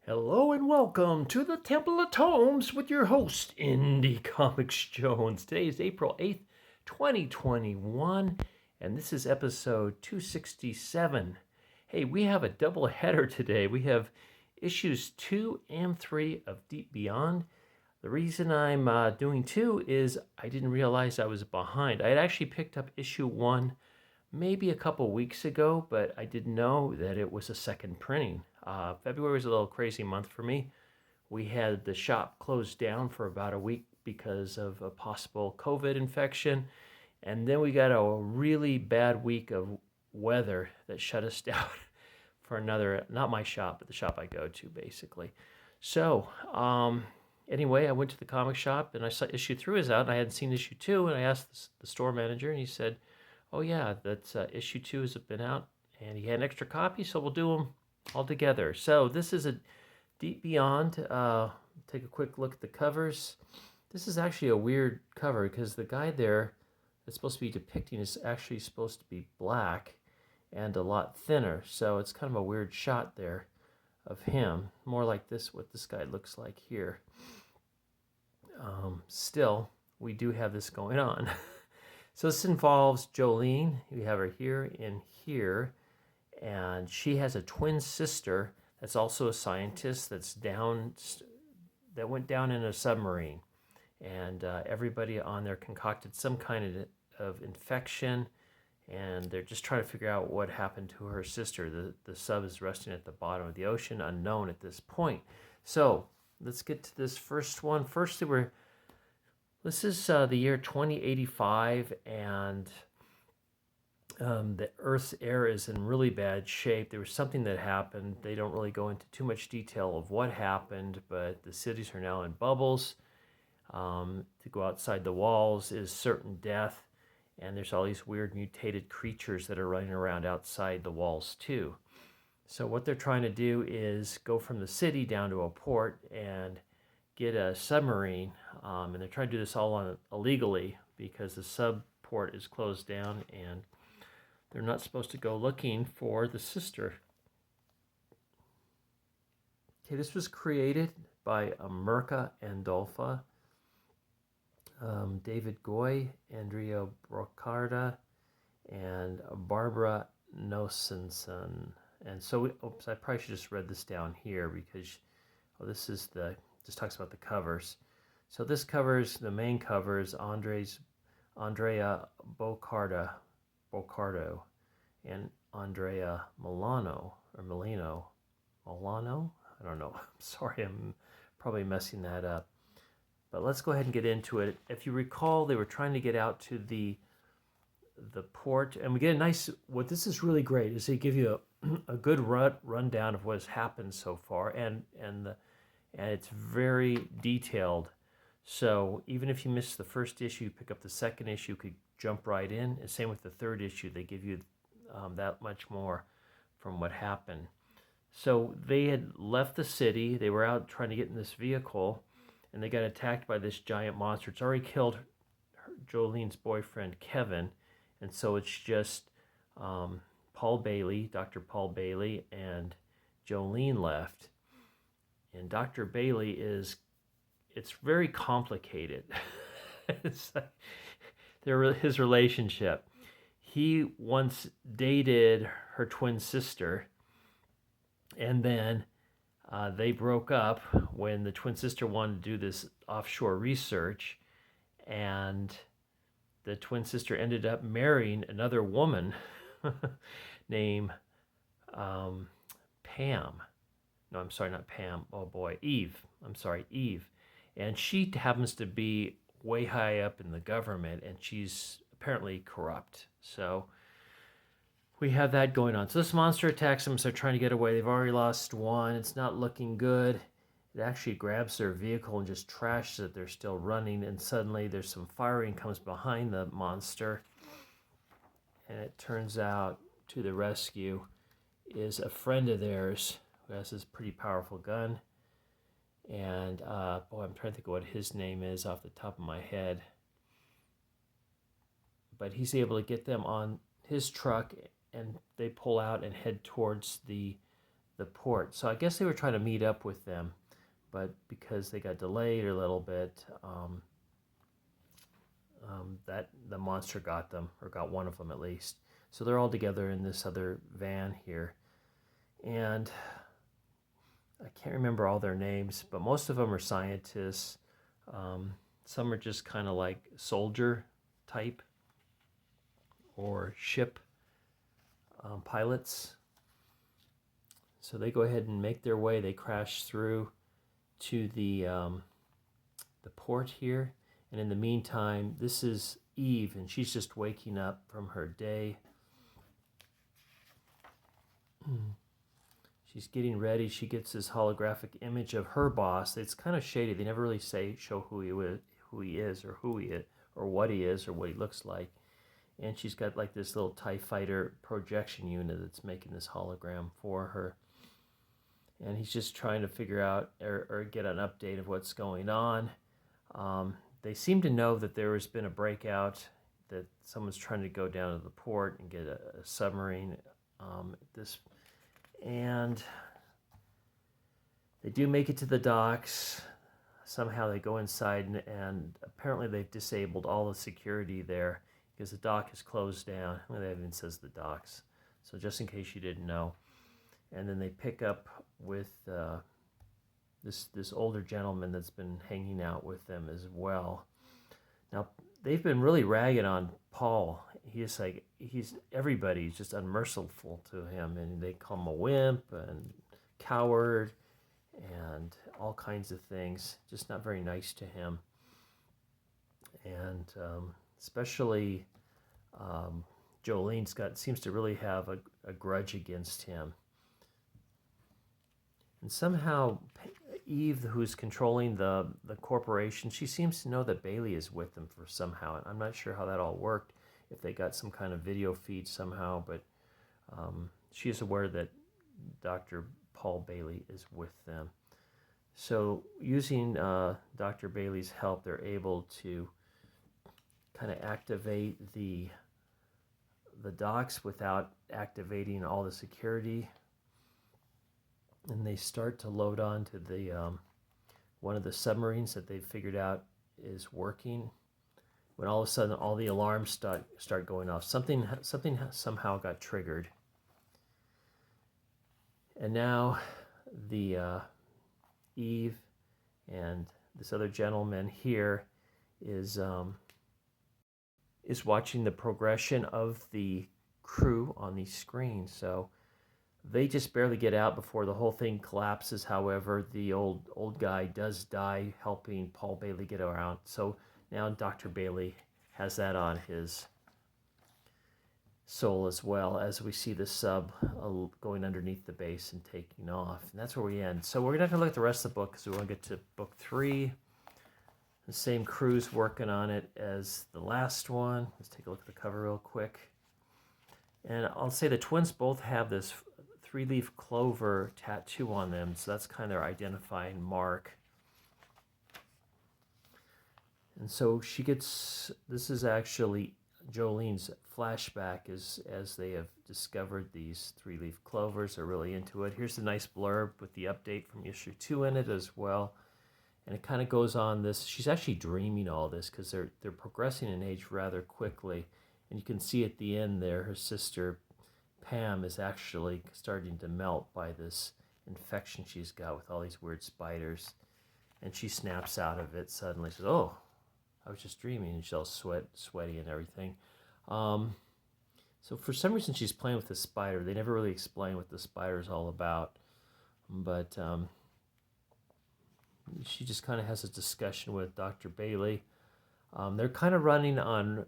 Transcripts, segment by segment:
Hello and welcome to the Temple of Tomes with your host, Indie Comics Jones. Today is April 8th, 2021, and this is episode 267. Hey, we have a double header today. We have issues 2 and 3 of Deep Beyond. The reason I'm doing 2 is I didn't realize I was behind. I had actually picked up issue 1 maybe a couple weeks ago, but I didn't know that it was a second printing. February was a little crazy month for me. We had the shop closed down for about a week because of a possible COVID infection. And then we got a really bad week of weather that shut us down for another, not my shop, but the shop I go to, basically. So, anyway, I went to the comic shop and I saw issue 3 was out, and I hadn't seen issue 2, and I asked the store manager, and he said, "Oh yeah, that's issue 2 has been out, and he had an extra copy, so we'll do them all together." So this is a Deep Beyond. Take a quick look at the covers. This is actually a weird cover because the guy there that's supposed to be depicting is actually supposed to be black and a lot thinner. So it's kind of a weird shot there of him, more like this, what this guy looks like here. Still, we do have this going on. So this involves Jolene. We have her here and here, and she has a twin sister that's also a scientist that went down in a submarine, and everybody on there concocted some kind of infection, and they're just trying to figure out what happened to her sister. The sub is resting at the bottom of the ocean, unknown at this point. So let's get to this first one. This is the year 2085, and the Earth's air is in really bad shape. There was something that happened. They don't really go into too much detail of what happened, but the cities are now in bubbles. To go outside the walls is certain death, and there's all these weird mutated creatures that are running around outside the walls too. So what they're trying to do is go from the city down to a port and get a submarine, and they're trying to do this all illegally because the sub port is closed down and they're not supposed to go looking for the sister. Okay, this was created by Mirka Andolfo, David Goy, Andrea Brocarda, and Barbara Nosenson. And so, I probably should just read this down here because this is just talks about the covers. So this covers, the main cover is Andrea Bocardo and Andrea Milano. I don't know. I'm sorry, I'm probably messing that up. But let's go ahead and get into it. If you recall, they were trying to get out to the port, and we get a nice, what this is really great is they give you a good rundown of what has happened so far, and it's very detailed. So even if you miss the first issue, pick up the second issue, could jump right in. And same with the third issue, they give you that much more from what happened. So they had left the city, they were out trying to get in this vehicle, and they got attacked by this giant monster. It's already killed Jolene's boyfriend, Kevin, and so it's just Paul Bailey, Dr. Paul Bailey, and Jolene left. And Dr. Bailey it's very complicated. It's like his relationship. He once dated her twin sister, and then they broke up when the twin sister wanted to do this offshore research, and the twin sister ended up marrying another woman named Pam. No, I'm sorry, not Pam. Oh boy, Eve. I'm sorry, Eve. And she happens to be way high up in the government, and she's apparently corrupt. So we have that going on. So this monster attacks them, so they're trying to get away. They've already lost one. It's not looking good. It actually grabs their vehicle and just trashes it. They're still running, and suddenly there's some firing comes behind the monster. And it turns out to the rescue is a friend of theirs who has this pretty powerful gun. And I'm trying to think of what his name is off the top of my head. But he's able to get them on his truck, and they pull out and head towards the the port. So I guess they were trying to meet up with them, but because they got delayed a little bit, that the monster got them, or got one of them at least. So they're all together in this other van here. And I can't remember all their names, but most of them are scientists. Some are just kind of like soldier type or ship pilots. So they go ahead and make their way. They crash through to the port here. And in the meantime, this is Eve, and she's just waking up from her day. She's getting ready. She gets this holographic image of her boss. It's kind of shady. They never really show who he is, or what he is, or what he looks like. And she's got like this little TIE fighter projection unit that's making this hologram for her. And he's just trying to figure out or get an update of what's going on. They seem to know that there has been a breakout, that someone's trying to go down to the port and get a submarine. And they do make it to the docks. Somehow they go inside, and apparently they've disabled all the security there because the dock is closed down. Well, that even says the docks. So just in case you didn't know. And then they pick up with this older gentleman that's been hanging out with them as well. Now, they've been really ragging on Paul. Everybody's just unmerciful to him, and they call him a wimp and coward and all kinds of things. Just not very nice to him. And especially Jolene seems to really have a grudge against him. And somehow Eve, who's controlling the corporation, she seems to know that Bailey is with them for somehow. I'm not sure how that all worked, if they got some kind of video feed somehow, but she is aware that Dr. Paul Bailey is with them. So using Dr. Bailey's help, they're able to kind of activate the docks without activating all the security. And they start to load onto the one of the submarines that they've figured out is working. When all of a sudden all the alarms start going off, something somehow got triggered. And now the Eve and this other gentleman here is watching the progression of the crew on the screen. So they just barely get out before the whole thing collapses. However, the old guy does die helping Paul Bailey get around. So now Dr. Bailey has that on his soul as well, as we see the sub going underneath the base and taking off. And that's where we end. So we're not going to look at the rest of the book because we want to get to book 3. The same crew's working on it as the last one. Let's take a look at the cover real quick. And I'll say the twins both have this 3-leaf clover tattoo on them, so that's kind of their identifying mark. And so this is actually Jolene's flashback as they have discovered these 3-leaf clovers. They're really into it. Here's the nice blurb with the update from issue 2 in it as well. And it kind of goes on this. She's actually dreaming all this because they're progressing in age rather quickly. And you can see at the end there, her sister Pam is actually starting to melt by this infection she's got with all these weird spiders. And she snaps out of it suddenly. She says, "Oh, I was just dreaming," and she's all sweaty and everything. So for some reason she's playing with the spider. They never really explain what the spider is all about. But she just kind of has a discussion with Dr. Bailey. They're kind of running on...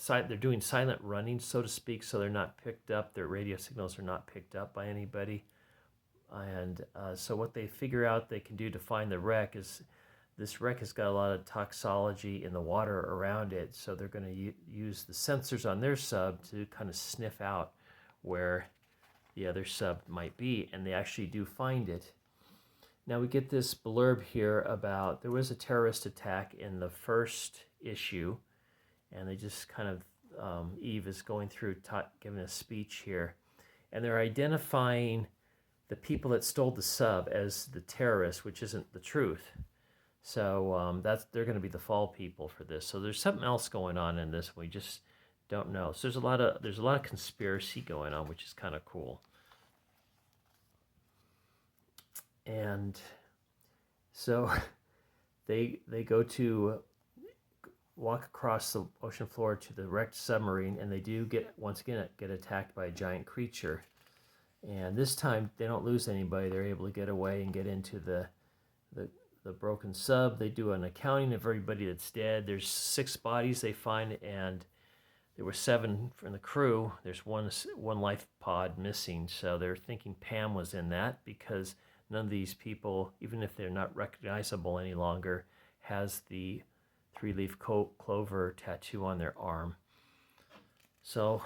they're doing silent running, so to speak, so they're not picked up. Their radio signals are not picked up by anybody. And so what they figure out they can do to find the wreck is, this wreck has got a lot of toxology in the water around it, so they're going to use the sensors on their sub to kind of sniff out where the other sub might be, and they actually do find it. Now we get this blurb here about there was a terrorist attack in the first issue, and they just kind of, Eve is going through, giving a speech here, and they're identifying the people that stole the sub as the terrorists, which isn't the truth. So they're going to be the fall people for this. So there's something else going on in this. We just don't know. So there's a lot of conspiracy going on, which is kind of cool. And so they go to walk across the ocean floor to the wrecked submarine, and they do once again get attacked by a giant creature. And this time they don't lose anybody. They're able to get away and get into the broken sub. They do an accounting of everybody that's dead. There's 6 bodies they find, and there were 7 from the crew. There's one life pod missing, so they're thinking Pam was in that, because none of these people, even if they're not recognizable any longer, has the 3-leaf clover tattoo on their arm. So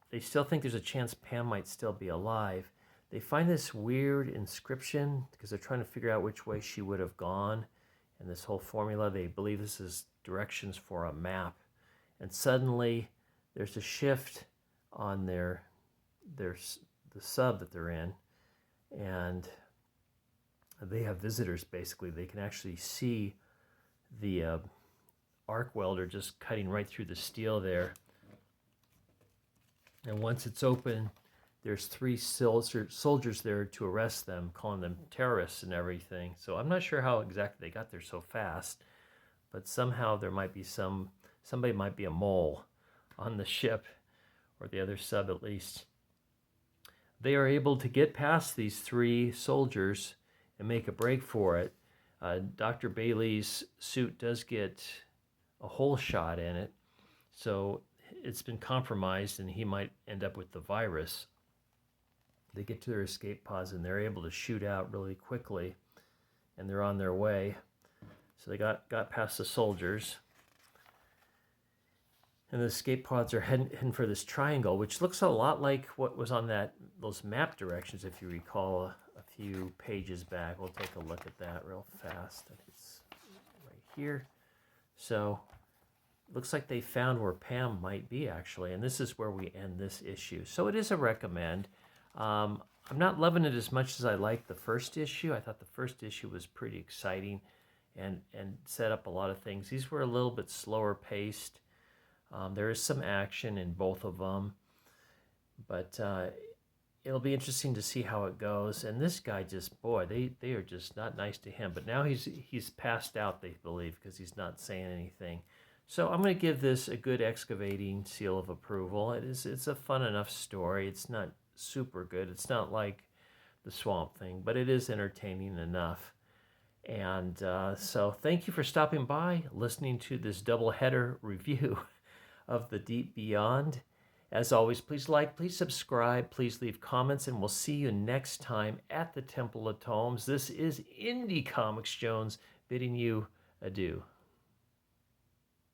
they still think there's a chance Pam might still be alive. They find this weird inscription because they're trying to figure out which way she would have gone. And this whole formula, they believe this is directions for a map. And suddenly there's a shift on the sub that they're in. And they have visitors, basically. They can actually see the arc welder just cutting right through the steel there. And once it's open, there's 3 soldiers there to arrest them, calling them terrorists and everything. So I'm not sure how exactly they got there so fast, but somehow there might be somebody might be a mole on the ship, or the other sub at least. They are able to get past these 3 soldiers and make a break for it. Dr. Bailey's suit does get a hole shot in it, so it's been compromised and he might end up with the virus. They get to their escape pods and they're able to shoot out really quickly, and they're on their way. So they got past the soldiers, and the escape pods are heading for this triangle, which looks a lot like what was on those map directions, if you recall a few pages back. We'll take a look at that real fast. I think it's right here. So looks like they found where Pam might be, actually, and this is where we end this issue. So it is a recommend. I'm not loving it as much as I liked the first issue. I thought the first issue was pretty exciting and set up a lot of things. These were a little bit slower paced. There is some action in both of them, but it'll be interesting to see how it goes. And this guy just, boy, they are just not nice to him. But now he's passed out, they believe, because he's not saying anything. So I'm going to give this a good excavating seal of approval. It's a fun enough story. It's not super good. It's not like the Swamp Thing, but it is entertaining enough. And so thank you for stopping by, listening to this doubleheader review of The Deep Beyond. As always, please like, please subscribe, please leave comments, and we'll see you next time at the Temple of Tomes. This is Indie Comics Jones bidding you adieu.